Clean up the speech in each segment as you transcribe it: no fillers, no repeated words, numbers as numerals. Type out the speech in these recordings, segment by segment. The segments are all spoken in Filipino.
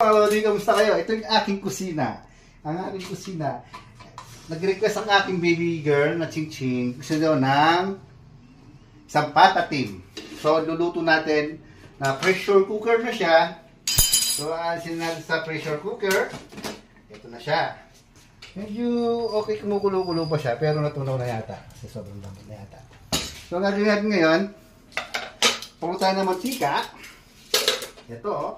Hello, kamusta kayo? Ito yung aking kusina. Ang aking kusina. Nag-request ang aking baby girl na Ching-Ching. Gusto nyo ng isang patatim. So, luluto natin na pressure cooker na siya. So, alisin natin sa pressure cooker. Ito na siya. Medyo okay, kumukulo-kulo pa siya, pero natunaw na yata. Kasi sobrang lamot na yata. So, ang gagawin natin ngayon, pumunta tayo ng mantika. Ito, oh.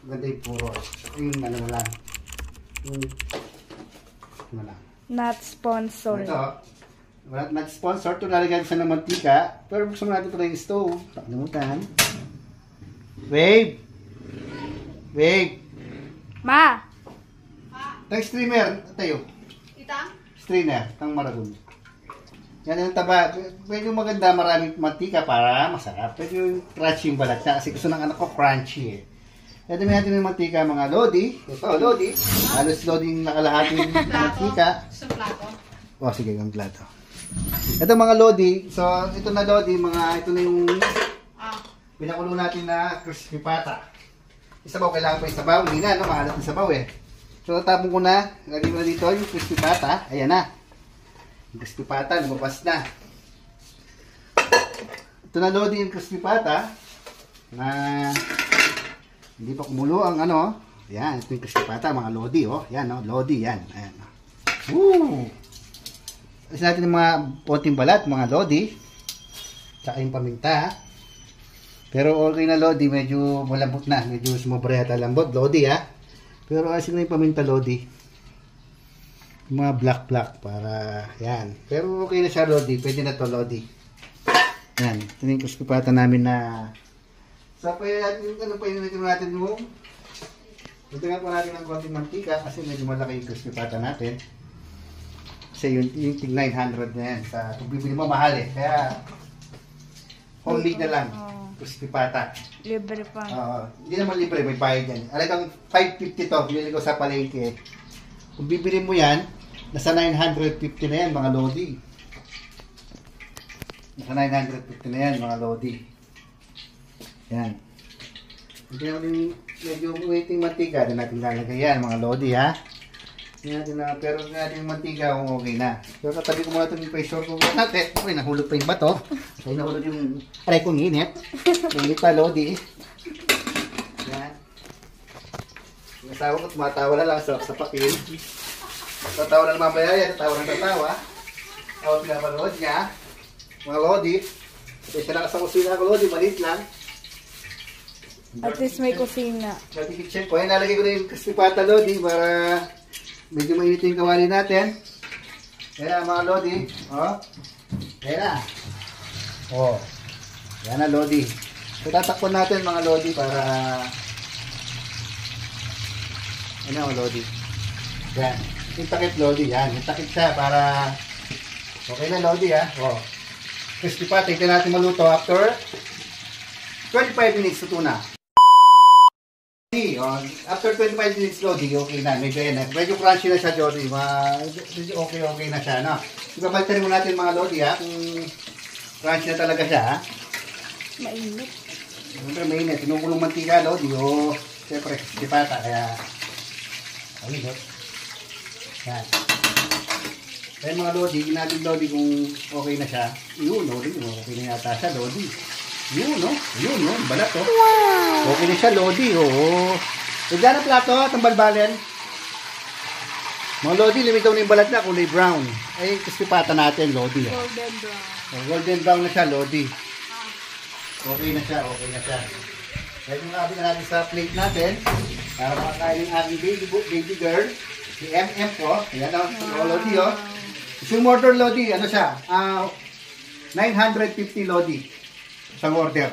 Ganda yung puro. Yung ano na lang. Yung ano lang. Not sponsored. Ito, not sponsored. Ito lalagyan sa ng mantika. Pero buksan natin ito na yung stove. Taklimutan. Wave! Wave! Ma! Tang streamer. Tayo. Itang? Strainer. Tang maragon. Yan yung taba. Pwede yung maganda. Maraming mantika para masarap. Pwede yung crunchy yung balat niya. Kasi gusto ng anak ko crunchy eh. Ito may natin yung mantika mga lodi. Ito, lodi. Halos lodi yung nakalahati yung mantika. Sa plato? O, sige, yung plato. Ito mga lodi. So, ito na lodi. Ito na yung pinakulo natin na crispy pata. Isabaw, kailangan pa isabaw. Hindi na, no? Maalat yung sabaw eh. So, natapon ko na. Lagay mo na dito yung crispy pata. Ayan na. Yung crispy pata, lumabas na. Ito na lodi yung crispy pata. Na hindi pa kumulo ang ano. Yan, ito yung crispy pata, mga lodi, oh. Yan, no? Lodi, yan. Ayan. Woo! Kasi natin yung mga poting balat, mga lodi. Tsaka yung paminta. Pero okay na lodi, medyo malambot na. Medyo sumobra yata lambot, lodi, ha. Pero asin na yung paminta, lodi. Yung mga black para, yan. Pero okay na siya, lodi. Pwede na to, lodi. Yan, ito yung crispy pata namin na so, painin natin yung Puntingan po natin ng konting mantika kasi medyo malaki yung crispy pata natin. Kasi yung tig 900 na yan. Kung bibili mo, mahal eh. Kaya, homemade na lang. Crispy pata. Libre pa. Hindi naman libre, may bayad yan. Alagang 550 to, binili ko sa palengke. Kung bibili mo yan, nasa 950 na yan, mga lodi. Nasa 950 na yan, mga lodi. Yan. Hindi naman medyo waiting mantika. Hindi natin lalagay yan, mga lodi, ha? Pero hindi natin yung mantika kung okay na. Pero katabi ko muna ito yung pressure cooker natin. Okay, nahulog pa yung bato. Okay, nahulog yung aray kong init. Init pa, lodi. Yan. Yung asawa ko, tumatawa na lang sa pakil. Tatawa na mamaya yan. Tatawa na tatawa. Ako pinapanood niya. Mga lodi. Kasi lang sa kusina ko, lodi. Maliit lang. At least may kusina. Dirty kitchen ko. Ayan, lalagay ko na yung crispy pata, lodi, para medyo mainit yung kawali natin. Ayan, mga lodi. Oh. Ayan na. Oh. Ayan na, lodi. So, tatakpan natin, mga lodi, para ayan na, lodi. Ayan. Yung takip, lodi. Ayan. Yung takip siya para okay na, lodi, ha. Oh. Crispy pata. Ito natin maluto after 25 minutes tuto na. After 25 minutes, lodi, okay na. Medyo crunchy na siya, lodi. Medyo okay na siya, no? Ipabaltarin mo natin, mga lodi, ha? Kung crunchy na talaga siya, ha? Mainit. Siyempre, mainit. Tinugulong mantika, lodi. O, siyempre, di pata. Kaya, ayun, no? Yan. Kaya, mga lodi, ginagin, lodi, kung okay na siya. Yun, lodi. Okay na yata siya, lodi. Yun, no? Yun, no? Balat, oh. Wow! Okay na siya, lodi, oh. So, dyan ang plato, tambalbalen. Mga lodi, limit daw na yung balat na, kulay brown. Ay, crispy pata natin, lodi. Golden brown. Oh, golden brown na siya, lodi. Okay na siya, okay na siya. Kaya yung nakabit na natin sa plate natin, para makakain ng aking baby girl, si MM po. Ayan, oh, lodi, oh. Yung order, lodi, ano siya? 950 lodi. Isang order.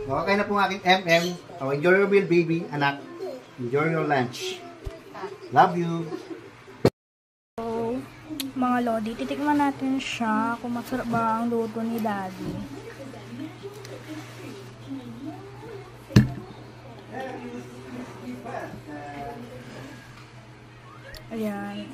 Okay na po ang aking MM. Oh, enjoy your meal, baby, anak. Enjoy your lunch. Love you. So, mga lodi, titikman natin siya kung masarap ba ang luto ni Daddy. Ayan.